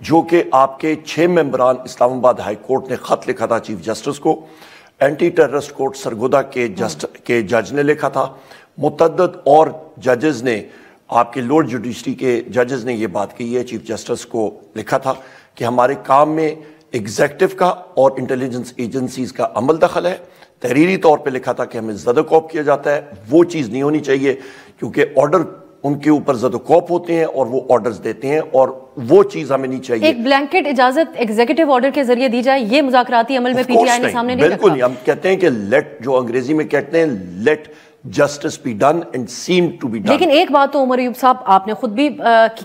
جو کہ آپ کے 6 ممبران اسلام آباد ہائی کورٹ نے خط لکھا تھا چیف جسٹس کو، اینٹی ٹیررسٹ کورٹ سرگودا کے جج نے لکھا تھا، متعدد اور ججز نے، آپ کے لوڈ جوڈیشری کے ججز نے یہ بات کہی ہے، چیف جسٹس کو لکھا تھا کہ ہمارے کام میں ایگزیکٹو کا اور انٹیلیجنس ایجنسیز کا عمل دخل ہے۔ تحریری طور پہ لکھا تھا کہ ہمیں زد و کوب کیا جاتا ہے، وہ چیز نہیں ہونی چاہیے، کیونکہ آرڈر ان کے اوپر زد و کوب ہوتے ہیں اور وہ آرڈرز دیتے ہیں، اور وہ چیز ہمیں نہیں چاہیے۔ ایک بلینکٹ اجازت ایگزیکٹو آرڈر کے ذریعے دی جائے، یہ مذاکراتی عمل میں پی ٹی آئی نے سامنے نہیں رکھا۔ بالکل، ہم کہتے ہیں کہ لیٹ، جو انگریزی میں کہتے ہیں let justice be done and seem to be done. لیکن ایک بات تو عمر ایوب صاحب آپ نے خود بھی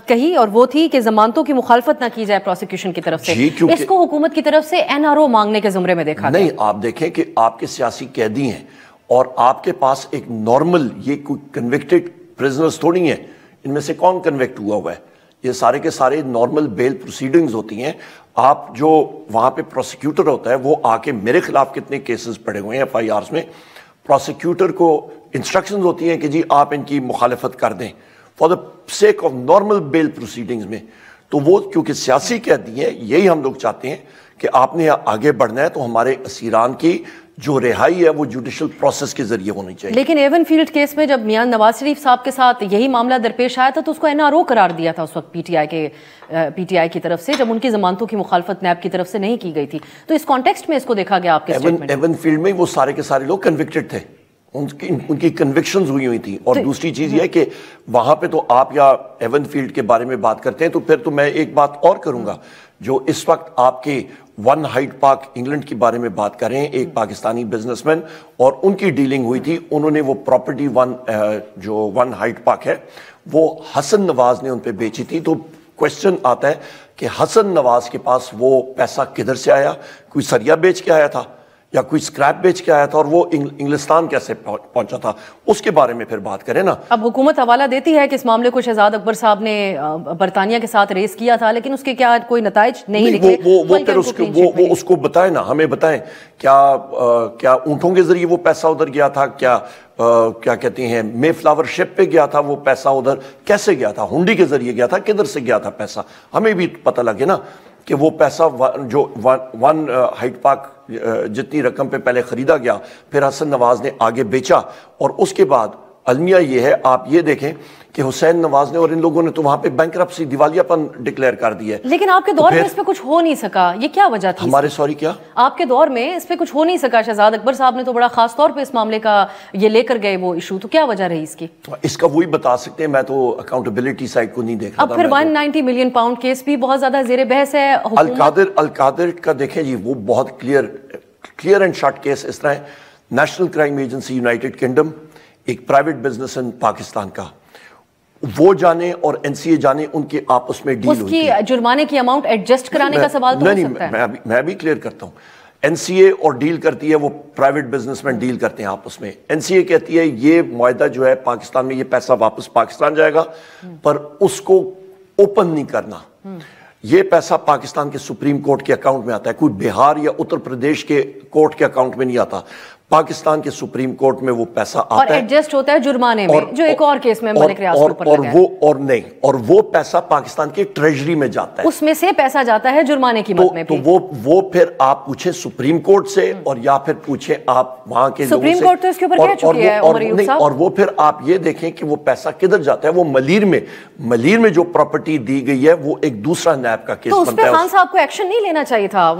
کہی، اور وہ تھی کہ ضمانتوں کی مخالفت نہ کی جائے پروسیکیوشن کی طرف سے، اس کو حکومت کی طرف سے NRO مانگنے کے زمرے میں دیکھا نہیں۔ آپ دیکھیں کہ آپ کے سیاسی قیدی ہیں اور آپ کے پاس ایک نارمل، یہ کوئی کنوکٹڈ پرزنرز تھوڑی ہیں، ان میں سے کون کنوکٹ ہوا ہے؟ یہ سارے کے سارے نارمل بیل پروسیڈنگز ہوتی ہیں۔ آپ جو وہاں پہ پروسیکیوٹر ہوتا ہے وہ آ کے میرے خلاف کتنے کیسز پڑے ہوئے ہیں FIRs میں، پروسیکیوٹر کو انسٹرکشنز ہوتی ہیں کہ جی آپ ان کی مخالفت کر دیں for the sake of normal bail proceedings میں۔ تو وہ کیونکہ سیاسی قیدی ہیں، یہی ہم لوگ چاہتے ہیں کہ آپ نے آگے بڑھنا ہے تو ہمارے اسیران کی جو رہائی ہے وہ جوڈیشل پروسیس کے ذریعے ہونی چاہیے۔ لیکن ایون فیلڈ کیس میں جب میاں نواز شریف صاحب کے ساتھ یہی معاملہ درپیش آیا تھا تو اس کو NRO قرار دیا تھا اس وقت پی ٹی آئی کی طرف سے، جب ان کی ضمانتوں کی مخالفت نیب کی طرف سے نہیں کی گئی تھی۔ تو اس کانٹیکسٹ میں اس کو دیکھا گیا آپ کے اسٹیٹمنٹ؟ ایون فیلڈ میں وہ سارے کے سارے لوگ کنوکٹڈ تھے، ان کی کنوکشنز ہوئی تھیں۔ اور دوسری چیز یہ ہے کہ وہاں پہ تو آپ یا ایون فیلڈ کے بارے میں بات کرتے ہیں تو پھر تو میں ایک بات اور کروں گا، جو اس وقت آپ کے ون ہائیڈ پارک انگلینڈ کے بارے میں بات کر رہے ہیں، ایک پاکستانی بزنس مین، اور ان کی ڈیلنگ ہوئی تھی، انہوں نے وہ پراپرٹی جو ون ہائیڈ پارک ہے وہ حسن نواز نے ان پہ بیچی تھی۔ تو کوشچن آتا ہے کہ حسن نواز کے پاس وہ پیسہ کدھر سے آیا؟ کوئی سریا بیچ کے آیا تھا یا کوئی سکریپ بیچ کے آیا تھا، اور وہ انگلستان کیسے پہنچا تھا؟ اس کے بارے میں پھر بات کریں نا۔ اب حکومت حوالہ دیتی ہے کہ اس معاملے کو شہزاد اکبر صاحب نے برطانیہ کے ساتھ ریس کیا تھا، لیکن اس کے کیا کوئی نتائج نہیں نکلے؟ وہ پھر اس کو بتائیں نا، ہمیں بتائیں کیا اونٹوں کے ذریعے وہ پیسہ ادھر گیا تھا؟ کیا کہتے ہیں مے فلاور شپ پہ گیا تھا وہ پیسہ؟ ادھر کیسے گیا تھا؟ ہنڈی کے ذریعے گیا تھا؟ کدھر سے گیا تھا پیسہ؟ ہمیں بھی پتہ لگے نا کہ وہ پیسہ جو ون ہائیڈ پارک جتنی رقم پہ پہلے خریدا گیا، پھر حسن نواز نے آگے بیچا، اور اس کے بعد المیہ یہ ہے، آپ یہ دیکھیں کہ حسین نواز نے اور ان لوگوں نے تو وہاں پہ بینکرپسی، دیوالیہ پن ڈکلیئر کر دی ہے۔ لیکن آپ کے دور میں اس پہ کچھ ہو نہیں سکا، یہ کیا وجہ تھی؟ ہمارے سوری کیا آپ کے دور میں اس پہ کچھ ہو نہیں سکا؟ شہزاد اکبر صاحب نے تو بڑا خاص طور پہ اس معاملے کا یہ لے کر گئے وہ ایشو، تو کیا وجہ رہی اس کی؟ اس کا وہی بتا سکتے ہیں، میں تو اکاؤنٹیبلٹی سائڈ کو نہیں دیکھ رہا تھا۔ اب پھر 190 ملین پاؤنڈ کیس بھی بہت زیادہ زیر بحث ہے۔ القادر کا دیکھیں جی، وہ بہت کلیئر اینڈ شارٹ کیس اس طرح ہے، national crime agency United kingdom, ایک پرائیویٹ بزنس ان پاکستان کا، وہ جانے اور NCA جانے، ان کے آپس میں ڈیل ہوئی تھی۔ اس کی جرمانے کی اماؤنٹ ایڈجسٹ کرانے کا سوال تو ہو سکتا ہے۔ میں بھی کلیئر کرتا ہوں، NCA اور ڈیل کرتی ہے وہ پرائیویٹ بزنس مین ڈیل کرتے ہیں آپس میں۔ NCA کہتی ہے یہ معاہدہ جو ہے پاکستان میں، یہ پیسہ واپس پاکستان جائے گا، پر اس کو اوپن نہیں کرنا۔ یہ پیسہ پاکستان کے سپریم کورٹ کے اکاؤنٹ میں آتا ہے، کوئی بہار یا اتر پردیش کے کورٹ کے اکاؤنٹ میں نہیں آتا، پاکستان کے سپریم کورٹ میں وہ پیسہ آتا ہے اور ایڈجسٹ ہوتا ہے جرمانے میں، جو ایک اور کیس میں ملک ریاض پر لگا ہے۔ اور وہ پیسہ پاکستان کے ٹریجری میں جاتا ہے، اس میں سے پیسہ جاتا ہے جرمانے کی مد میں بھی۔ تو وہ پھر آپ پوچھیں سپریم کورٹ سے، اور یا پھر پوچھیں آپ وہاں کے لوگوں سے۔ سپریم کورٹ تو اس کے اوپر کہہ چکی ہے عمر ایوب صاحب۔ اور وہ پھر آپ یہ دیکھیں کہ وہ پیسہ کدھر جاتا ہے، وہ ملیر میں جو پراپرٹی دی گئی ہے وہ ایک دوسرا نیب کا کیس بنتا ہے۔ تو اس پہ خان صاحب کو ایکشن نہیں لینا چاہیے تھا؟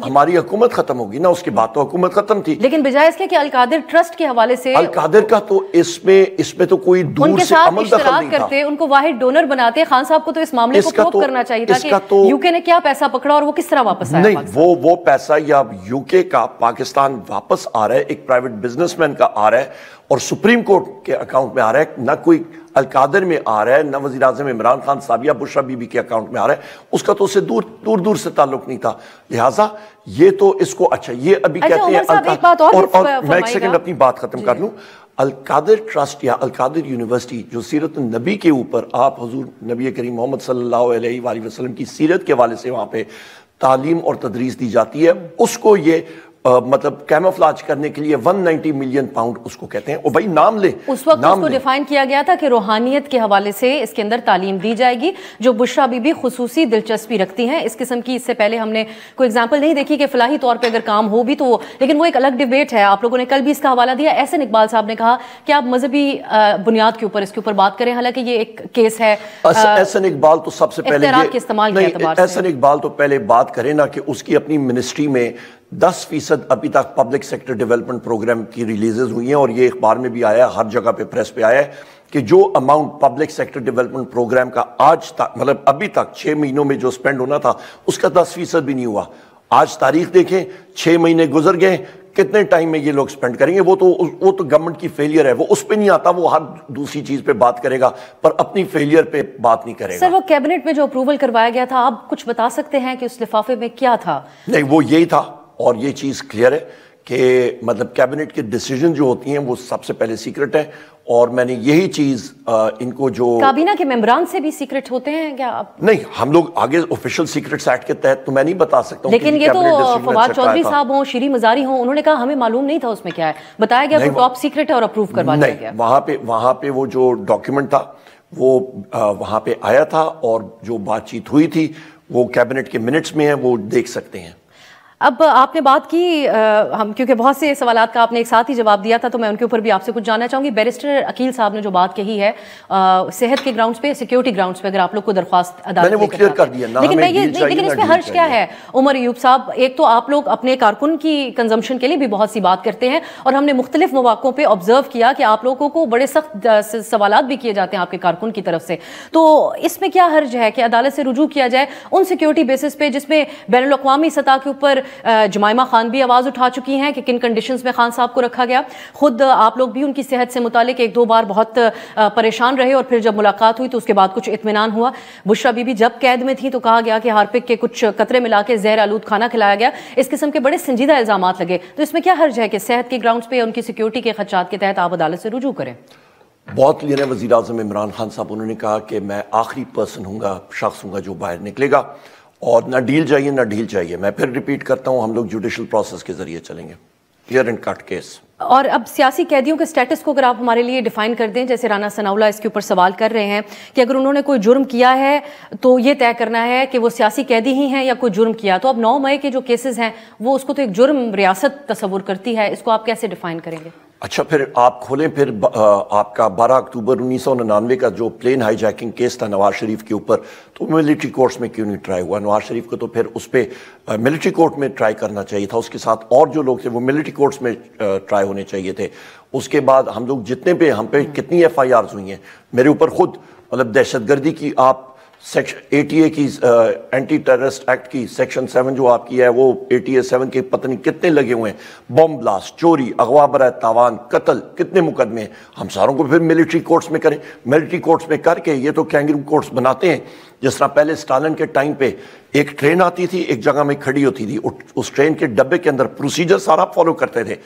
ہماری حکومت ختم ہوگی نا، اس کے بعد تو حکومت ختم تھی، لیکن بجائے اس کے کہ القادر ٹرسٹ کے حوالے سے القادر کا تو اس میں تو کوئی دور سے عمل دخل نہیں تھا۔ کرتے، ان کو واحد ڈونر بناتے، خان صاحب کو تو اس معاملے کو پروب کرنا چاہیے تھا کہ یو کے نے کیا پیسہ پکڑا اور وہ کس طرح واپس آیا۔ نہیں، وہ پیسہ یا یو کے کا پاکستان واپس آ رہا ہے، ایک پرائیویٹ بزنس مین کا آ رہا ہے، اور سپریم کورٹ کے اکاؤنٹ میں آ رہا ہے، نہ کوئی القادر میں آ رہا ہے، نہ وزیر اعظم عمران خان صاحب یا بشرا بی بی کے اکاؤنٹ میں آ رہا ہے، اس کا تو اسے دور سے تعلق نہیں تھا۔ لہٰذا یہ تو اس کو اچھا، یہ ابھی کہتے ہیں، اور میں ایک سیکنڈ اپنی بات ختم کر لوں۔ القادر ٹرسٹ یا القادر یونیورسٹی جو سیرت النبی کے اوپر، آپ حضور نبی کریم محمد صلی اللہ علیہ وآلہ وسلم کی سیرت کے حوالے سے وہاں پہ تعلیم اور تدریس دی جاتی ہے، اس کو یہ مطلب کیموفلاج کرنے کے لیے 190 ملین پاؤنڈ اس کو کہتے ہیں. اور بھائی نام لے, اس وقت اس کو ڈیفائن کیا گیا تھا کہ روحانیت کے حوالے سے اس کے اندر تعلیم دی جائے گی جو بشرا بی بی خصوصی دلچسپی رکھتی ہیں. اس قسم کی اس سے پہلے ہم نے کوئی ایگزامپل نہیں دیکھی کہ فلاحی طور پہ اگر کام ہو بھی تو, لیکن وہ ایک الگ ڈیبیٹ ہے. آپ لوگوں نے کل بھی اس کا حوالہ دیا. احسن اقبال صاحب نے کہا کہ آپ مذہبی بنیاد کے اوپر اس کے اوپر بات کریں, حالانکہ یہ ایک کیس ہے. احسن اقبال تو سب سے پہلے احسن اقبال تو پہلے بات کرے نا کہ اس کی اپنی منسٹری میں 10% ابھی تک پبلک سیکٹر ڈیولپمنٹ پروگرام کی ریلیزز ہوئی ہیں, اور یہ اخبار میں بھی آیا ہے, ہر جگہ پہ پریس پہ آیا ہے کہ جو amount public sector development programme کا آج تک مطلب ابھی تک 6 مہینوں میں جو سپینڈ ہونا تھا اس کا 10% بھی نہیں ہوا. آج تاریخ دیکھیں, 6 مہینے گزر گئے, کتنے ٹائم میں یہ لوگ سپینڈ کریں گے؟ وہ تو گورنمنٹ کی فیلئر ہے, وہ اس پہ نہیں آتا, وہ ہر دوسری چیز پہ بات کرے گا پر اپنی فیلئر پہ بات نہیں کرے گا. سر وہ کیبنٹ میں جو اپروول کروایا گیا تھا, آپ کچھ بتا سکتے ہیں کہ اس لفافے میں کیا تھا؟ نہیں, وہ یہی تھا, اور یہ چیز کلیئر ہے کہ مطلب کیبنٹ کے ڈیسیجن جو ہوتی ہیں وہ سب سے پہلے سیکرٹ ہے, اور میں نے یہی چیز ان کو جو کابینہ کے ممبران سے بھی سیکرٹ ہوتے ہیں کیا؟ آپ نہیں, ہم لوگ آگے آفیشیل سیکرٹس ایکٹ کے تحت تو میں نہیں بتا سکتا ہوں, لیکن یہ تو فواد چودھری صاحب ہوں, شیری مزاری ہوں, انہوں نے کہا ہمیں معلوم نہیں تھا اس میں کیا ہے, بتایا گیا تو ٹاپ سیکرٹ ہے اور اپروو کروا دیا گیا. وہاں پہ وہ جو ڈاکیومنٹ تھا وہ وہاں پہ آیا تھا, اور جو بات چیت ہوئی تھی وہ کیبنٹ کے منٹس میں ہیں, وہ دیکھ سکتے ہیں. اب آپ نے بات کی, ہم کیونکہ بہت سے سوالات کا آپ نے ایک ساتھ ہی جواب دیا تھا تو میں ان کے اوپر بھی آپ سے کچھ جاننا چاہوں گی. بیرسٹر عقیل صاحب نے جو بات کہی ہے صحت کے گراؤنڈز پہ, سیکیورٹی گراؤنڈز پہ اگر آپ لوگ کو درخواست عدالت میں نے وہ کلیئر کر دیا, لیکن اس میں حرج کیا ہے عمر ایوب صاحب؟ ایک تو آپ لوگ اپنے کارکن کی کنزمپشن کے لیے بھی بہت سی بات کرتے ہیں, اور ہم نے مختلف مواقعوں پہ آبزرو کیا کہ آپ لوگوں کو بڑے سخت سوالات بھی کیے جاتے ہیں آپ کے کارکن کی طرف سے. تو اس میں کیا حرج ہے کہ عدالت سے رجوع کیا جائے ان سیکیورٹی بیسس پہ جس میں بین الاقوامی سطح کے اوپر جمائمہ خان بھی آواز اٹھا چکی ہیں کہ کن کنڈیشنز میں خان صاحب کو رکھا گیا. خود آپ لوگ بھی ان کی صحت سے متعلق 1-2 بار بہت پریشان رہے, اور پھر جب ملاقات ہوئی تو اس کے بعد کچھ اطمینان ہوا. بشرا بی بی جب قید میں تھی تو کہا گیا کہ ہارپک کے کچھ قطرے ملا کے زہر آلود کھانا کھلایا گیا. اس قسم کے بڑے سنجیدہ الزامات لگے, تو اس میں کیا حرج ہے کہ صحت کے گراؤنڈز پہ ان کی سیکیورٹی کے خدشات کے تحت آپ عدالت سے رجوع کریں؟ بہت کلیئر ہے. وزیر اعظم عمران خان صاحب انہوں نے کہا کہ میں آخری پرسن ہوں گا, شخص ہوں گا جو باہر نکلے گا, اور نہ ڈیل چاہیے نہ ڈھیل چاہیے. میں پھر ریپیٹ کرتا ہوں, ہم لوگ جوڈیشل پروسیس کے ذریعے چلیں گے, کلیئر اینڈ کٹ کیس. اور اب سیاسی قیدیوں کے سٹیٹس کو اگر آپ ہمارے لیے ڈیفائن کر دیں, جیسے رانا ثناءاللہ اس کے اوپر سوال کر رہے ہیں کہ اگر انہوں نے کوئی جرم کیا ہے تو یہ طے کرنا ہے کہ وہ سیاسی قیدی ہی ہیں یا کوئی جرم کیا. تو اب 9 مئی کے جو کیسز ہیں وہ اس کو تو ایک جرم ریاست تصور کرتی ہے, اس کو آپ کیسے ڈیفائن کریں گے؟ اچھا, پھر آپ کھولیں, پھر آپ کا 12 اکتوبر 1999 کا جو پلین ہائی جیکنگ کیس تھا نواز شریف کے اوپر, تو ملٹری کورٹس میں کیوں نہیں ٹرائی ہوا؟ نواز شریف کو تو پھر اس پہ ملٹری کورٹ میں ٹرائی کرنا چاہیے تھا, اس کے ساتھ اور جو لوگ تھے وہ ملٹری کورٹس میں ٹرائی ہونے چاہیے تھے. اس کے بعد ہم لوگ جتنے پہ ہم پہ کتنی FIRs ہوئی ہیں, میرے اوپر خود مطلب دہشت گردی کی آپ سیکشن 80A کی اینٹی ٹیررسٹ ایکٹ کی سیکشن 7 جو آپ کی ہے وہ 80A7 کے پتہ نہیں کتنے لگے ہوئے ہیں, بم بلاسٹ, چوری, اغوا برائے تاوان, قتل, کتنے مقدمے ہیں. ہم ساروں کو پھر ملٹری کورٹس میں کریں. ملٹری کورٹس میں کر کے یہ تو کینگرو کورٹس بناتے ہیں. جس طرح پہلے اسٹالن کے ٹائم پہ ایک ٹرین آتی تھی, ایک جگہ میں کھڑی ہوتی تھی, اس ٹرین کے ڈبے کے اندر پروسیجر سارا فالو کرتے تھے.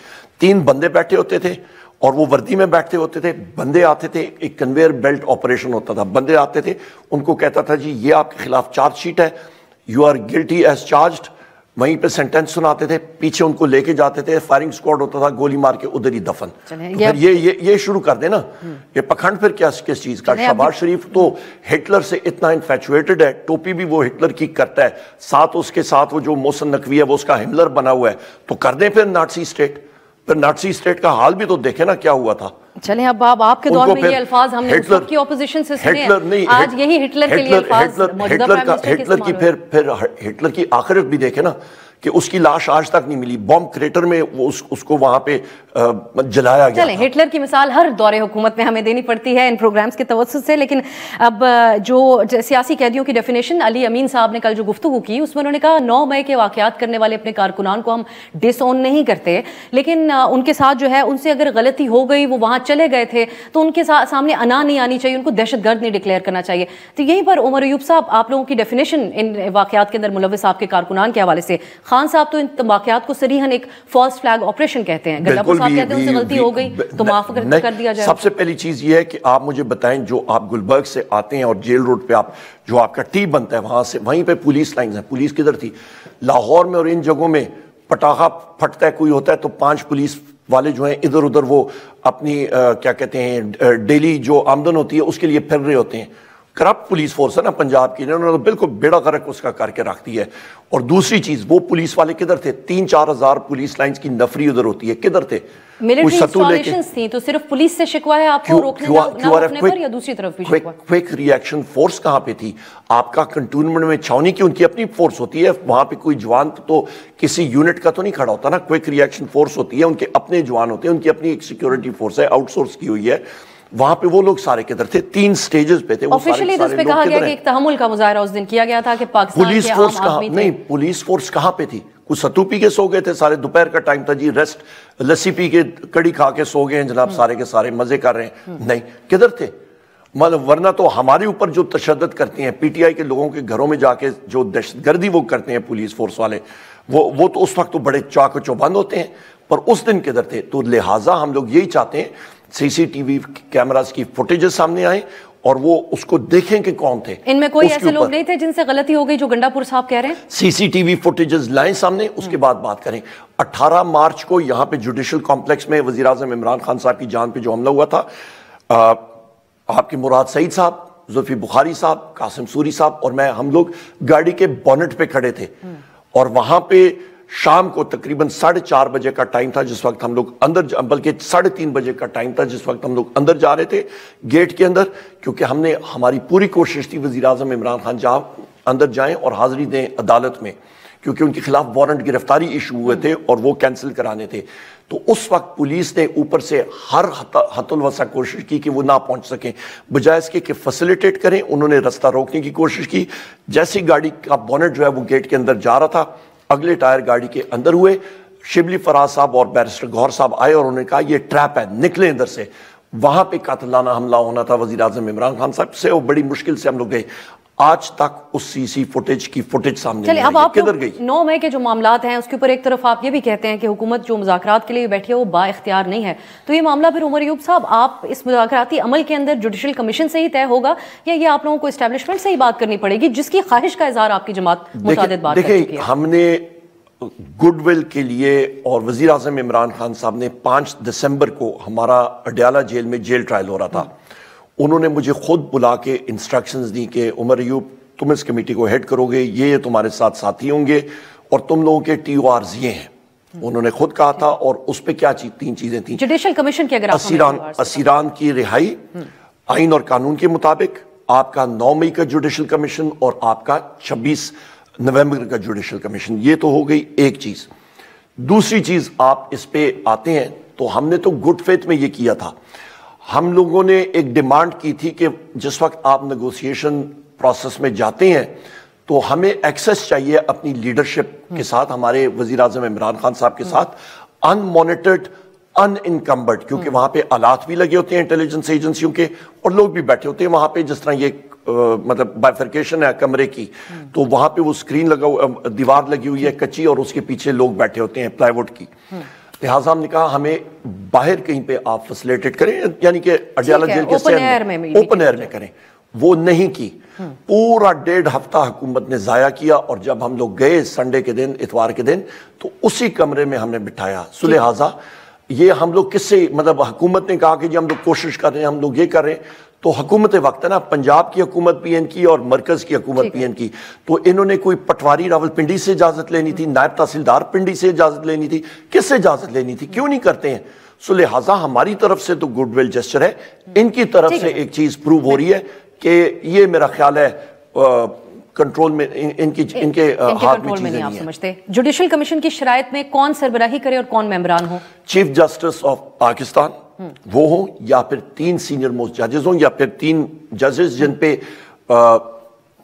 3 بندے بیٹھے ہوتے تھے اور وہ وردی میں بیٹھتے ہوتے تھے. بندے آتے تھے, ایک کنویئر بیلٹ آپریشن ہوتا تھا, بندے آتے تھے, ان کو کہتا تھا جی یہ آپ کے خلاف چارج شیٹ ہے, you are guilty as charged, وہیں پہ سینٹینس سناتے تھے, پیچھے ان کو لے کے جاتے تھے, فائرنگ سکواڈ ہوتا تھا, گولی مار کے ادھر ہی دفن. پھر یہ شروع کر دیں نا, یہ پکھنڈ پھر کس چیز کا؟ شہباز شریف تو ہٹلر سے اتنا انفیچویٹڈ ہے, ٹوپی بھی وہ ہٹلر کی کرتا ہے, ساتھ اس کے ساتھ وہ جو محسن نقوی ہے وہ اس کا ہملر بنا ہوا ہے, تو کر دیں پھر نازی اسٹیٹ. پھر نازی اسٹیٹ کا حال بھی تو دیکھیں نا کیا ہوا تھا. چلیں اب آپ کے دور میں یہ الفاظ ہم نے اس وقت کی اپوزیشن سے سنے ہیں, آج یہی ہٹلر کے لیے الفاظ موجودہ پرائم منسٹر کے استعمال ہوئے. پھر ہٹلر کی آخرت بھی دیکھیں نا کہ اس کی لاش آج تک نہیں ملی, بم کریٹر میں اس کو وہاں پہ جلایا گیا. چلیں ہٹلر کی مثال ہر دور حکومت میں ہمیں دینی پڑتی ہے ان پروگرامز کے توسط سے. لیکن اب جو سیاسی قیدیوں کی ڈیفینیشن علی امین صاحب نے کل جو گفتگو کی اس میں انہوں نے کہا 9 مئی کے واقعات کرنے والے اپنے کارکنان کو ہم ڈس اون نہیں کرتے, لیکن ان کے ساتھ جو ہے ان سے اگر غلطی ہو گئی, وہ وہاں چلے گئے تھے تو ان کے سامنے انا نہیں آنی چاہیے, ان کو دہشت گرد نہیں ڈکلیئر کرنا چاہیے. تو یہیں پر عمر ایوب صاحب آپ لوگوں کی ڈیفینیشن ان واقعات کے اندر ملوث آپ کے کارکنان کے حوالے سے, خان صاحب تو ان واقعات کو صریحاً ایک فالس فلیگ آپریشن کہتے ہیں. گڈا صاحب کہتے ہیں ان سے غلطی ہو گئی تو معاف کر دیا جائے. سب سے پہلی چیز یہ ہے کہ آپ مجھے بتائیں, جو آپ گلبرگ سے آتے ہیں اور جیل روڈ پہ آپ جو آپ کا ٹی بنتا ہے وہاں سے, وہیں پہ پولیس لائنز ہیں, پولیس کدھر تھی؟ لاہور میں اور ان جگہوں میں پٹاخہ پھٹتا ہے کوئی ہوتا ہے تو 5 پولیس والے جو ہیں ادھر ادھر وہ اپنی کیا کہتے ہیں ڈیلی جو آمدن ہوتی ہے اس کے لیے پھر رہے ہوتے ہیں. کرپٹ پولیس فورس ہے نا پنجاب کی, انہوں نے بالکل بیڑا غرق اس کا کر کے رکھ دی ہے. اور دوسری چیز, وہ پولیس والے کدھر تھے؟ 3-4 ہزار پولیس لائنز کی نفری ادھر ہوتی ہے, کدھر تھے؟ ملٹری انسٹالیشنز تھیں, تو صرف پولیس سے شکوا ہے آپ کو روکنے پر یا دوسری طرف بھی شکوا؟ کوئک ری ایکشن فورس کہاں پہ تھی آپ کا؟ کنٹونمنٹ میں چھاونی کی ان کی اپنی فورس ہوتی ہے, وہاں پہ کوئی جوان تو کسی یونٹ کا تو نہیں کھڑا ہوتا نا. کوئک ری ایکشن فورس ہوتی ہے, ان کے اپنے جوان ہوتے ہیں, ان کی اپنی ایک سیکیورٹی فورس ہے, آؤٹ سورس کی ہوئی ہے. وہاں پہ وہ لوگ سارے کدھر تھے؟ 3 سٹیجز پہ تھے. آفیشلی تو اس پہ کہا گیا کہ ایک تحمل کا مظاہرہ اس دن کیا گیا تھا کہ پاکستان کے عام آدمی تھے. نہیں, پولیس فورس کہاں پہ تھی؟ کچھ ستو پی کے سو گئے تھے سارے, دوپہر کا ٹائم تھا جی, ریسٹ, لسی پی کے کڑی کھا کے سو گئے ہیں جناب, سارے کے سارے مزے کر رہے ہیں. نہیں, کدھر تھے؟ مطلب ورنہ تو ہمارے اوپر جو تشدد کرتے ہیں پی ٹی آئی کے لوگوں کے گھروں میں جا کے جو دہشت گردی وہ کرتے ہیں پولیس فورس والے, وہ تو اس وقت تو بڑے چاق و چوبند ہوتے ہیں, پر اس دن کدھر تھے؟ تو لہٰذا ہم لوگ یہی چاہتے ہیں سی سی ٹی وی کیمراز کی فوٹیجز سامنے آئیں اور وہ اس کو دیکھیں کہ کون تھے. ان میں کوئی ایسے لوگ نہیں تھے جن سے غلطی ہو گئی جو گنڈا پور صاحب کہہ رہے ہیں؟ سی سی ٹی وی فوٹیجز لائیں سامنے, اس کے بعد بات کریں. 18 مارچ کو یہاں پہ جوڈیشل کمپلیکس میں وزیر اعظم عمران خان صاحب کی جان پہ جو حملہ ہوا تھا, آپ کے مراد سعید صاحب, زلفی بخاری صاحب, قاسم سوری صاحب اور میں, ہم لوگ گاڑی کے بونٹ پہ کھڑے تھے. اور وہاں پہ شام کو تقریباً 4:30 بجے کا ٹائم تھا جس وقت ہم لوگ اندر, بلکہ 3:30 بجے کا ٹائم تھا جس وقت ہم لوگ اندر جا رہے تھے گیٹ کے اندر, کیونکہ ہماری پوری کوشش تھی وزیر اعظم عمران خان جہاں اندر جائیں اور حاضری دیں عدالت میں, کیونکہ ان کے خلاف وارنٹ گرفتاری ایشو ہوئے تھے اور وہ کینسل کرانے تھے. تو اس وقت پولیس نے اوپر سے ہر حد الوسع کوشش کی کہ وہ نہ پہنچ سکیں, بجائے اس کے کہ فیسیلیٹیٹ کریں. انہوں نے رستہ روکنے کی کوشش کی. جیسی گاڑی کا بونٹ جو ہے وہ گیٹ کے اندر جا رہا تھا, اگلے ٹائر گاڑی کے اندر ہوئے, شبلی فراز صاحب اور بیرسٹر گوھر صاحب آئے اور انہوں نے کہا یہ ٹریپ ہے, نکلیں ادھر سے. وہاں پہ قاتلانہ حملہ ہونا تھا وزیر اعظم عمران خان صاحب سے, اور بڑی مشکل سے ہم لوگ گئے. آج تک اس سی سی فوٹیج کی فوٹیج سامنے نہیں آئی. کدھر گئی؟ 9 مئی کے جو معاملات ہیں اس کے اوپر ایک طرف آپ یہ بھی کہتے ہیں کہ حکومت جو مذاکرات کے لیے بیٹھی ہے وہ با اختیار نہیں ہے, تو یہ معاملہ پھر عمر ایوب صاحب آپ اس مذاکراتی عمل کے اندر جوڈیشل کمیشن سے ہی طے ہوگا یا یہ آپ لوگوں کو اسٹیبلشمنٹ سے ہی بات کرنی پڑے گی جس کی خواہش کا اظہار آپ کی جماعت متعدد بار کر چکی ہے؟ دیکھیں, ہم نے گڈ ول کے لیے اور وزیر اعظم عمران خان صاحب نے 5 دسمبر کو ہمارا اڈیالہ جیل میں جیل ٹرائل ہو رہا تھا, انہوں نے مجھے خود بلا کے انسٹرکشنز دی کہ عمر ایوب تم اس کمیٹی کو ہیڈ کرو گے, یہ تمہارے ساتھ ساتھی ہوں گے اور تم لوگوں کے ٹی او آرز یہ ہیں, انہوں نے خود کہا تھا. اور اس پہ کیا 3 چیزیں تھیں. جوڈیشل کمیشن کی اگر اسیران کی رہائی آئین اور قانون کے مطابق, آپ کا 9 مئی کا جوڈیشل کمیشن اور آپ کا 26 نومبر کا جوڈیشل کمیشن, یہ تو ہو گئی ایک چیز. دوسری چیز, آپ اس پہ آتے ہیں تو ہم نے تو گڈ فیتھ میں یہ کیا تھا. ہم لوگوں نے ایک ڈیمانڈ کی تھی کہ جس وقت آپ نیگوسیشن پروسیس میں جاتے ہیں تو ہمیں ایکسیس چاہیے اپنی لیڈرشپ کے ساتھ, ہمارے وزیر اعظم عمران خان صاحب کے ساتھ, ان مانیٹرڈ, ان انکمبرڈ, کیونکہ وہاں پہ آلات بھی لگے ہوتے ہیں انٹیلیجنس ایجنسیوں کے اور لوگ بھی بیٹھے ہوتے ہیں وہاں پہ. جس طرح یہ مطلب بائفرکیشن ہے کمرے کی, تو وہاں پہ وہ سکرین لگا, دیوار لگی ہوئی ہے کچی اور اس کے پیچھے لوگ بیٹھے ہوتے ہیں پلائی ووڈ کی. لہٰذا ہم نے کہا ہمیں باہر کہیں پہ آپ فیسیلیٹیٹ کریں, یعنی کہ اڈیالہ جیل کے اوپن ایئر میں کریں. وہ نہیں کی. پورا 1.5 ہفتہ حکومت نے ضائع کیا, اور جب ہم لوگ گئے سنڈے کے دن, اتوار کے دن, تو اسی کمرے میں ہم نے بٹھایا. سو لہٰذا یہ ہم لوگ کس سے, مطلب حکومت نے کہا کہ جی ہم لوگ کوشش کر رہے ہیں, ہم لوگ یہ کر رہے ہیں, تو حکومت وقت ہے نا, پنجاب کی حکومت پی این کی اور مرکز کی حکومت پی این کی, تو انہوں نے کوئی پٹواری راول پنڈی سے اجازت لینی تھی, نائب تحصیلدار پنڈی سے اجازت لینی تھی, کس سے اجازت لینی تھی, کیوں نہیں کرتے ہیں؟ سو لہٰذا ہماری طرف سے تو گڈ ول جسچر ہے, ان کی طرف سے ایک چیز پروو ہو رہی ہے کہ یہ میرا خیال ہے کنٹرول میں, ان کے ہاتھ میں چیزیں نہیں ہیں. سمجھتے جوڈیشل کمیشن کی شرائط میں کون سربراہی کرے اور کون ممبران ہو؟ چیف جسٹس آف پاکستان وہ ہوں, یا پھر 3 سینئر موسٹ ججز ہوں, یا پھر 3 ججز جن پہ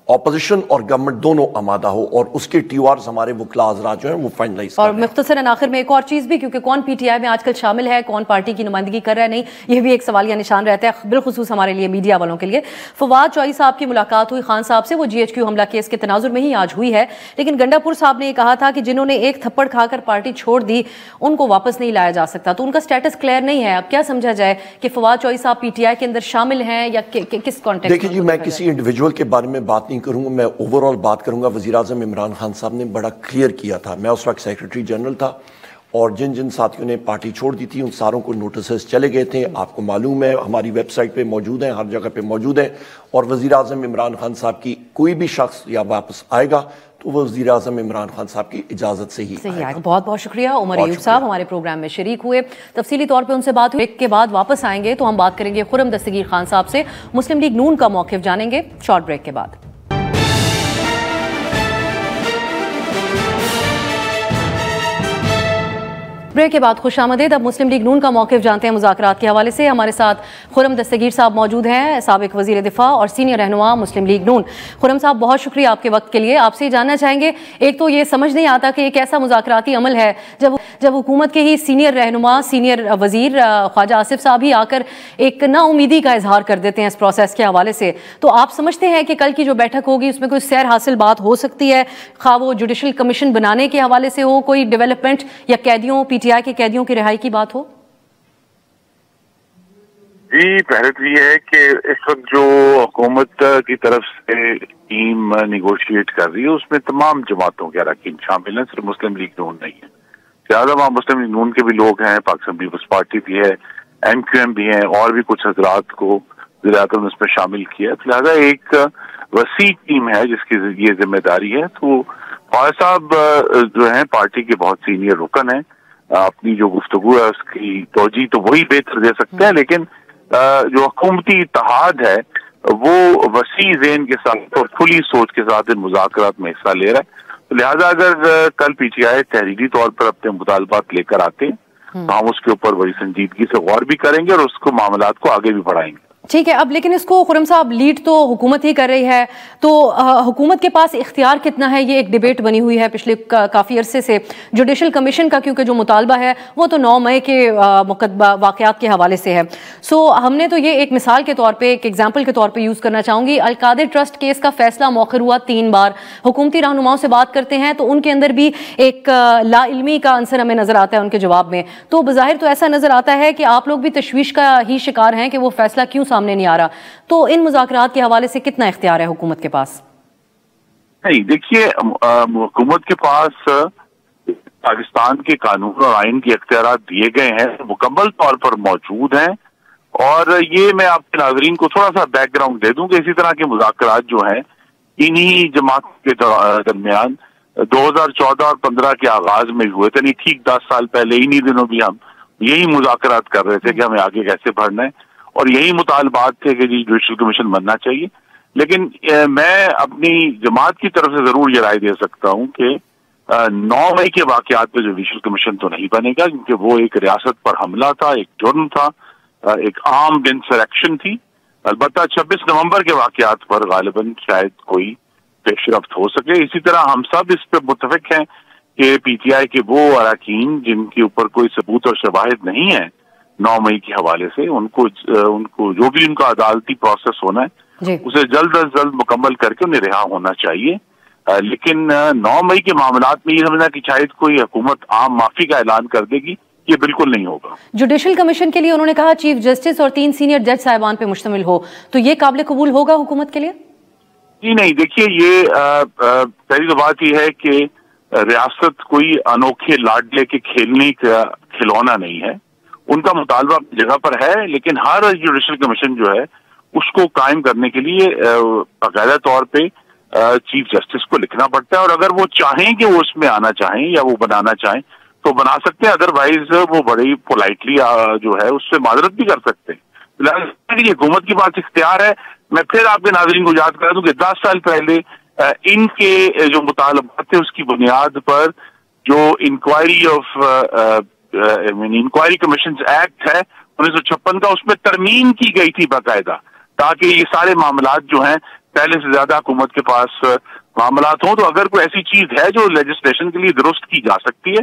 اپوزیشن اور گورنمنٹ دونوں آمادہ ہو, اور اس کے ٹی او آرز ہمارے وکلاء حضرات جو ہیں وہ فائنلائز کر رہے ہیں. اور مختصراً آخر میں ایک اور چیز بھی, کیونکہ کون پی ٹی آئی میں آج کل شامل ہے, کون پارٹی کی نمائندگی کر رہا ہے, نہیں, یہ بھی ایک سوالیہ نشان رہتا ہے, بالخصوص ہمارے لیے میڈیا والوں کے لیے. فواد چوہی صاحب کی ملاقات ہوئی خان صاحب سے, وہ جی ایچ کیو حملہ کیس کے تناظر میں ہی آج ہوئی ہے, لیکن گنڈا پور صاحب نے یہ کہا تھا کہ جنہوں نے ایک تھپڑ کھا کر پارٹی چھوڑ دی ان کو واپس نہیں لایا جا سکتا, تو ان کا سٹیٹس کلیئر نہیں ہے. اب کیا سمجھا جائے کہ فواد چوہی صاحب پی ٹی آئی کے اندر شامل ہیں یا کس کانٹیکسٹ؟ دیکھیں جی, میں کسی انڈیویجول کے بارے میں بات نہیں نہیں کروں گا, میں اوور آل بات کروں گا. وزیر اعظم عمران خان صاحب نے بڑا کلیئر کیا تھا, میں اس وقت سیکرٹری جنرل تھا, اور جن جن ساتھیوں نے پارٹی چھوڑ دی تھی ان ساروں کو نوٹسز چلے گئے تھے. آپ کو معلوم ہے, ہماری ویب سائٹ پہ موجود ہیں, ہر جگہ پہ موجود ہیں. اور وزیر اعظم عمران خان صاحب کی کوئی بھی شخص یا واپس آئے گا تو وہ وزیر اعظم عمران خان صاحب کی اجازت سے ہی آئے گا. بہت بہت شکریہ. عمر ایوب صاحب ہمارے پروگرام میں شریک ہوئے, تفصیلی طور پہ ان سے بات ہوئی. ایک کے بعد واپس آئیں گے تو ہم بات کریں گے خرم دستگیر خان صاحب سے, مسلم لیگ نون کا موقف جانیں گے شارٹ بریک کے بعد. بریک کے بعد خوش آمدید. اب مسلم لیگ نون کا موقف جانتے ہیں مذاکرات کے حوالے سے. ہمارے ساتھ خرم دستگیر صاحب موجود ہیں, سابق وزیر دفاع اور سینئر رہنما مسلم لیگ نون. خرم صاحب بہت شکریہ آپ کے وقت کے لیے. آپ سے یہ جاننا چاہیں گے, ایک تو یہ سمجھ نہیں آتا کہ ایک ایسا مذاکراتی عمل ہے جب حکومت کے ہی سینئر رہنما, سینئر وزیر خواجہ آصف صاحب ہی آ کر ایک نا امیدی کا اظہار کر دیتے ہیں اس پروسیس کے حوالے سے. تو آپ سمجھتے ہیں کہ کل کی جو بیٹھک ہوگی اس میں کوئی سیر حاصل بات ہو سکتی ہے, خواہ وہ جوڈیشل کمیشن بنانے کے حوالے سے ہو, کوئی ڈیولپمنٹ یا قیدیوں پی ٹی آئی کے قیدیوں کی رہائی کی بات ہو؟ جی, پہلے تو یہ ہے کہ اس وقت جو حکومت کی طرف سے ٹیم نیگوشیٹ کر رہی ہے اس میں تمام جماعتوں کے اراکین شامل ہیں, صرف مسلم لیگ نون نہیں ہے. زیادہ وہاں مسلم لیگ نون کے بھی لوگ ہیں, پاکستان پیپلز پارٹی بھی ہے, ایم کیو ایم بھی ہیں, اور بھی کچھ حضرات کو وزیر اعظم نے اس میں شامل کیا. لہٰذا ایک وسیع ٹیم ہے جس کی یہ ذمہ داری ہے. تو خواجہ صاحب جو ہیں پارٹی کے بہت سینئر رکن ہیں, اپنی جو گفتگو ہے اس کی توجہ تو وہی بہتر دے سکتے ہیں, لیکن جو حکومتی اتحاد ہے وہ وسیع ذہن کے ساتھ اور کھلی سوچ کے ساتھ ان مذاکرات میں حصہ لے رہا ہے. لہٰذا اگر کل پی ٹی آئی تحریری طور پر اپنے مطالبات لے کر آتے ہیں تو ہم اس کے اوپر بڑی سنجیدگی سے غور بھی کریں گے اور اس کو معاملات کو آگے بھی بڑھائیں گے. ٹھیک ہے. اب لیکن اس کو خرم صاحب لیڈ تو حکومت ہی کر رہی ہے, تو حکومت کے پاس اختیار کتنا ہے, یہ ایک ڈیبیٹ بنی ہوئی ہے پچھلے کافی عرصے سے. جوڈیشل کمیشن کا کیونکہ جو مطالبہ ہے وہ تو 9 مئی کے مقدمہ واقعات کے حوالے سے ہے. سو ہم نے تو یہ ایک مثال کے طور پہ, ایک ایگزامپل کے طور پہ یوز کرنا چاہوں گی. القادر ٹرسٹ کیس کا فیصلہ مؤخر ہوا 3 بار. حکومتی رہنماؤں سے بات کرتے ہیں تو ان کے اندر بھی ایک لا علمی کا عنصر ہمیں نظر آتا ہے ان کے جواب میں. تو بظاہر تو ایسا نظر آتا ہے کہ آپ لوگ بھی تشویش کا ہی شکار ہیں کہ وہ فیصلہ کیوں سامنے نہیں آ رہا. تو ان مذاکرات کے حوالے سے کتنا اختیار ہے حکومت کے پاس؟ نہیں, دیکھیے, حکومت کے پاس پاکستان کے قانون اور آئین کے اختیارات دیے گئے ہیں, مکمل طور پر موجود ہیں. اور یہ میں آپ کے ناظرین کو تھوڑا سا بیک گراؤنڈ دے دوں کہ اسی طرح کے مذاکرات جو ہیں انہی جماعت کے درمیان 2014 اور 15 کے آغاز میں ہوئے تھے. ٹھیک 10 سال پہلے انہی دنوں بھی ہم یہی مذاکرات کر رہے تھے کہ ہمیں آگے کیسے بڑھنا ہے, اور یہی مطالبات تھے کہ جی جوڈیشل کمیشن بننا چاہیے. لیکن میں اپنی جماعت کی طرف سے ضرور یہ رائے دے سکتا ہوں کہ 9 مئی کے واقعات پہ جوڈیشل کمیشن تو نہیں بنے گا, کیونکہ وہ ایک ریاست پر حملہ تھا, ایک جرم تھا, ایک عام انسریکشن تھی. البتہ 26 نومبر کے واقعات پر غالباً شاید کوئی پیش رفت ہو سکے. اسی طرح ہم سب اس پہ متفق ہیں کہ پی ٹی آئی کے وہ اراکین جن کے اوپر کوئی ثبوت اور شواہد نہیں ہے 9 مئی کے حوالے سے, ان کو جو بھی ان کا عدالتی پروسیس ہونا ہے اسے جلد از جلد مکمل کر کے انہیں رہا ہونا چاہیے. لیکن 9 مئی کے معاملات میں یہ سمجھنا کہ شاید کوئی حکومت عام معافی کا اعلان کر دے گی, یہ بالکل نہیں ہوگا. جوڈیشل کمیشن کے لیے انہوں نے کہا چیف جسٹس اور 3 سینئر جج صاحبان پہ مشتمل ہو, تو یہ قابل قبول ہوگا حکومت کے لیے؟ جی نہیں, دیکھیے, یہ پہلی تو بات یہ ہے کہ ریاست کوئی انوکھے لاڈلے کے کھیلنے کا کھلونا نہیں ہے. ان کا مطالبہ جگہ پر ہے, لیکن ہر جوڈیشل کمیشن جو ہے اس کو قائم کرنے کے لیے باقاعدہ طور پہ چیف جسٹس کو لکھنا پڑتا ہے, اور اگر وہ چاہیں کہ وہ اس میں آنا چاہیں یا وہ بنانا چاہیں تو بنا سکتے ہیں, ادروائز وہ بڑی پولائٹلی جو ہے اس سے معذرت بھی کر سکتے ہیں. یہ حکومت کے پاس اختیار ہے. میں پھر آپ کے ناظرین کو یاد کرا دوں کہ 10 سال پہلے ان کے جو مطالبات تھے اس کی بنیاد پر جو انکوائری کمیشنز ایکٹ ہے 1956 کا, اس میں ترمیم کی گئی تھی باقاعدہ, تاکہ یہ سارے معاملات جو ہیں پہلے سے زیادہ حکومت کے پاس معاملات ہوں. تو اگر کوئی ایسی چیز ہے جو لیجسلیشن کے لیے درست کی جا سکتی ہے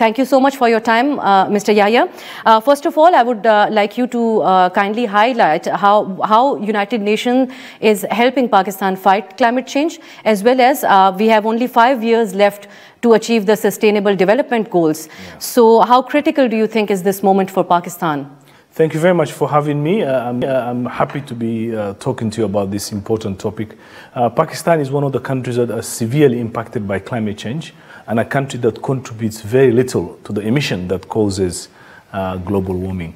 Thank you so much for your time, Mr. Yahya. First of all, I would like you to kindly highlight how United Nations is helping Pakistan fight climate change, as well as we have only 5 years left to achieve the Sustainable Development Goals. Yeah. So how critical do you think is this moment for Pakistan? Thank you very much for having me. I'm happy to be talking to you about this important topic. Pakistan is one of the countries that are severely impacted by climate change, and a country that contributes very little to the emission that causes global warming.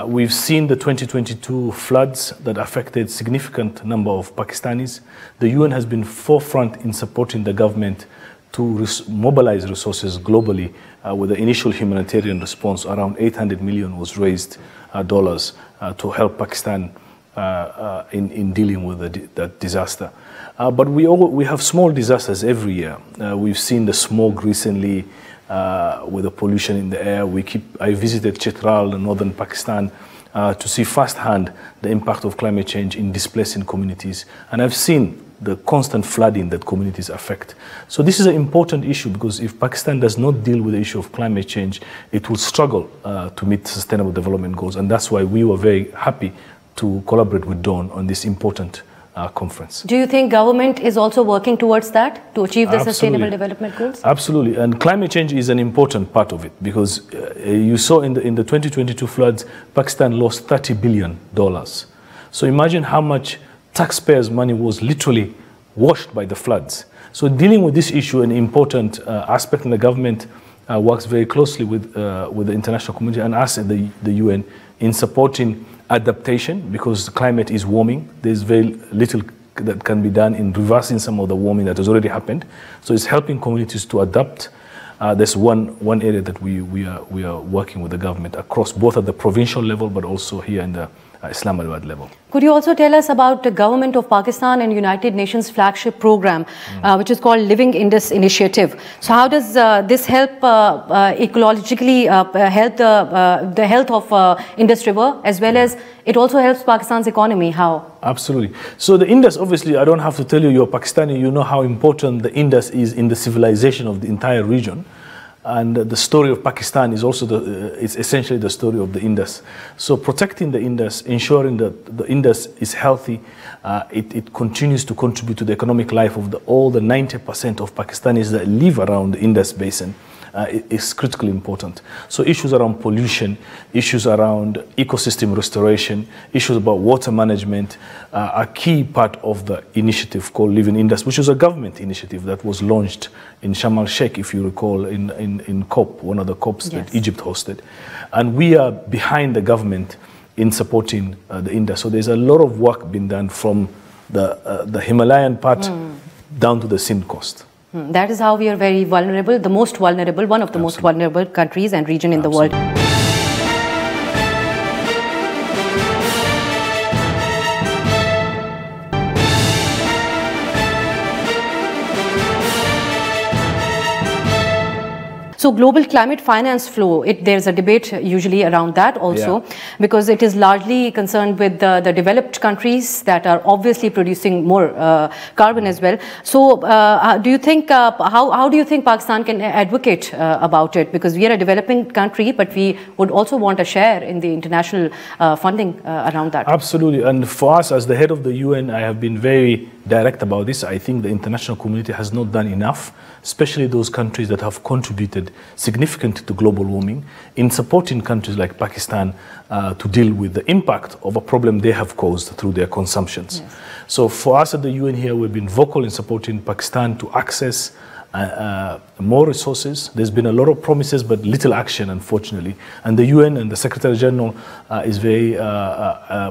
We've seen the 2022 floods that affected significant number of Pakistanis. The UN has been forefront in supporting the government to mobilize resources globally with the initial humanitarian response. Around $800 million was raised dollars to help Pakistan in dealing with that disaster. But we have small disasters every year. We've seen the smoke recently with the pollution in the air. I visited Chitral in northern Pakistan to see firsthand the impact of climate change in displacing communities. And I've seen the constant flooding that communities affect. So this is an important issue, because if Pakistan does not deal with the issue of climate change, it will struggle to meet sustainable development goals. And that's why we were very happy to collaborate with Dawn on this important conference. Do you think government is also working towards that, to achieve the Absolutely. Sustainable Development Goals? Absolutely. And climate change is an important part of it, because you saw in the 2022 floods, Pakistan lost $30 billion. So imagine how much taxpayers' money was literally washed by the floods. So dealing with this issue, an important aspect, and the government works very closely with the international community and us at the UN in supporting adaptation, because the climate is warming. There's very little that can be done in reversing some of the warming that has already happened. So it's helping communities to adapt. There's one area that we are working with the government across, both at the provincial level but also here in the Islamabad level. Could you also tell us about the Government of Pakistan and United Nations flagship program, which is called Living Indus Initiative? So how does this help ecologically help the health of Indus River, as well as it also helps Pakistan's economy? How? Absolutely. So the Indus, obviously, I don't have to tell you, you're Pakistani, you know how important the Indus is in the civilization of the entire region. And the story of Pakistan is also it's essentially the story of the Indus. So protecting the Indus, ensuring that the Indus is healthy, it continues to contribute to the economic life of all the 90% of Pakistanis that live around the Indus Basin. Is critically important. So issues around pollution, issues around ecosystem restoration, issues about water management are key part of the initiative called Living Indus, which was a government initiative that was launched in Sharm el-Sheikh, if you recall, in COP, one of the COPs that Egypt hosted. And we are behind the government in supporting the Indus. So there's a lot of work being done from the Himalayan part down to the Sindh coast. That is how we are very vulnerable, the most vulnerable, one of the most vulnerable countries and region in the world. So global climate finance flow, there's a debate usually around that also, because it is largely concerned with the developed countries that are obviously producing more carbon as well. So do you think, how do you think Pakistan can advocate about it? Because we are a developing country, but we would also want a share in the international funding around that. Absolutely. And for us, as the head of the UN, I have been very direct about this. I think the international community has not done enough, especially those countries that have contributed significantly to global warming, in supporting countries like Pakistan to deal with the impact of a problem they have caused through their consumptions. Yes. So for us at the UN here, we've been vocal in supporting Pakistan to access more resources. There's been a lot of promises, but little action, unfortunately. And the UN and the Secretary General is very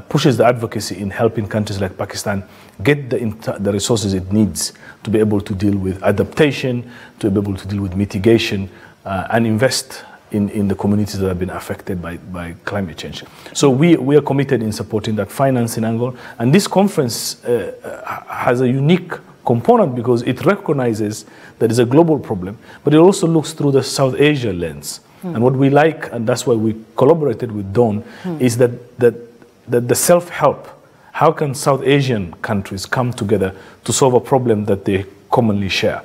pushes the advocacy in helping countries like Pakistan get the resources it needs to be able to deal with adaptation, to be able to deal with mitigation, and invest in the communities that have been affected by climate change. So we are committed in supporting that financing angle. And this conference has a unique component because it recognizes that it's a global problem, but it also looks through the South Asia lens. And what we like, and that's why we collaborated with Dawn, is that the self-help. How can South Asian countries come together to solve a problem that they commonly share?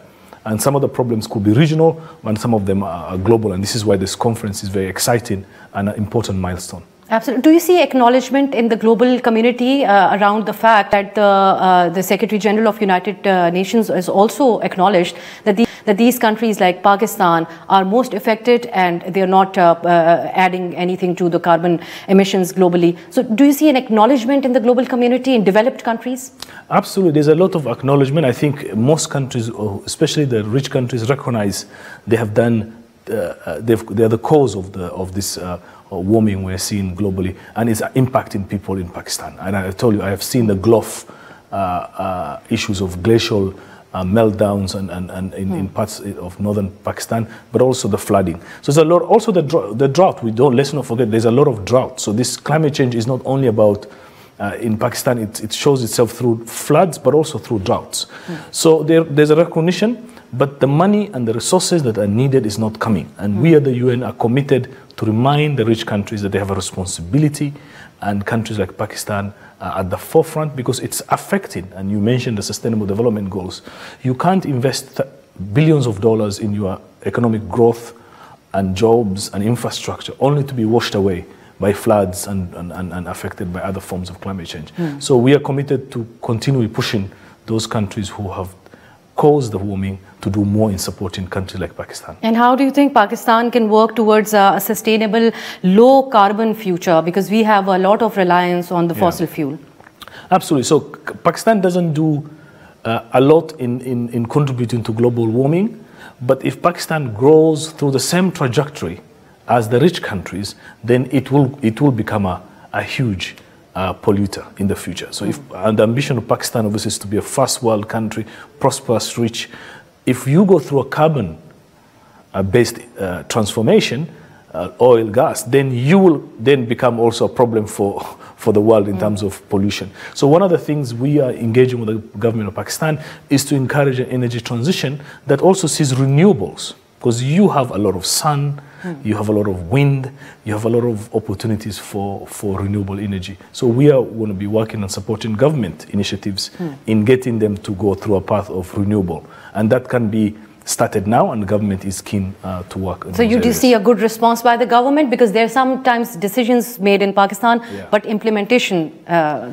And some of the problems could be regional, and some of them are global. And this is why this conference is very exciting and an important milestone. Absolutely. Do you see acknowledgement in the global community around the fact that the Secretary General of United Nations has also acknowledged that these countries like Pakistan are most affected and they are not adding anything to the carbon emissions globally? So do you see an acknowledgement in the global community in developed countries? Absolutely. There's a lot of acknowledgement. I think most countries, especially the rich countries, recognize they have done, they are the cause of this warming we're seeing globally, and it's impacting people in Pakistan. And I told you, I have seen the Gulf issues of glacial meltdowns and in parts of northern Pakistan, but also the flooding. So there's a lot, also the drought. Let's not forget, there's a lot of drought. So this climate change is not only about, in Pakistan, it shows itself through floods, but also through droughts. So there's a recognition, but the money and the resources that are needed is not coming. And we at the UN are committed to remind the rich countries that they have a responsibility, and countries like Pakistan are at the forefront because it's affecting, and you mentioned the Sustainable Development Goals. You can't invest billions of dollars in your economic growth and jobs and infrastructure only to be washed away by floods and affected by other forms of climate change. So we are committed to continue pushing those countries who have caused the warming to do more in supporting countries like Pakistan. And how do you think Pakistan can work towards a sustainable, low carbon future? Because we have a lot of reliance on the fossil fuel. Absolutely. So Pakistan doesn't do a lot in contributing to global warming, but if Pakistan grows through the same trajectory as the rich countries, then it will become a huge polluter in the future. So and the ambition of Pakistan obviously is to be a first world country, prosperous, rich. If you go through a carbon based transformation, oil, gas, then you will then become also a problem for the world in terms of pollution. So one of the things we are engaging with the government of Pakistan is to encourage an energy transition that also sees renewables, because you have a lot of sun, you have a lot of wind, you have a lot of opportunities for renewable energy. So we are going to be working on supporting government initiatives in getting them to go through a path of renewable. And that can be started now, and the government is keen to work on. So you do see a good response by the government, because there are sometimes decisions made in Pakistan, but implementation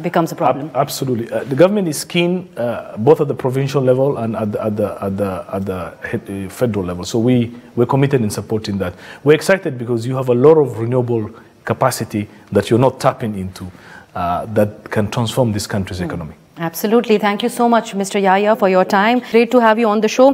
becomes a problem. Absolutely, the government is keen, both at the provincial level and at the federal level. So we're committed in supporting that. We're excited because you have a lot of renewable capacity that you're not tapping into, that can transform this country's economy. Absolutely. Thank you so much, Mr. Yahya, for your time. Great to have you on the show.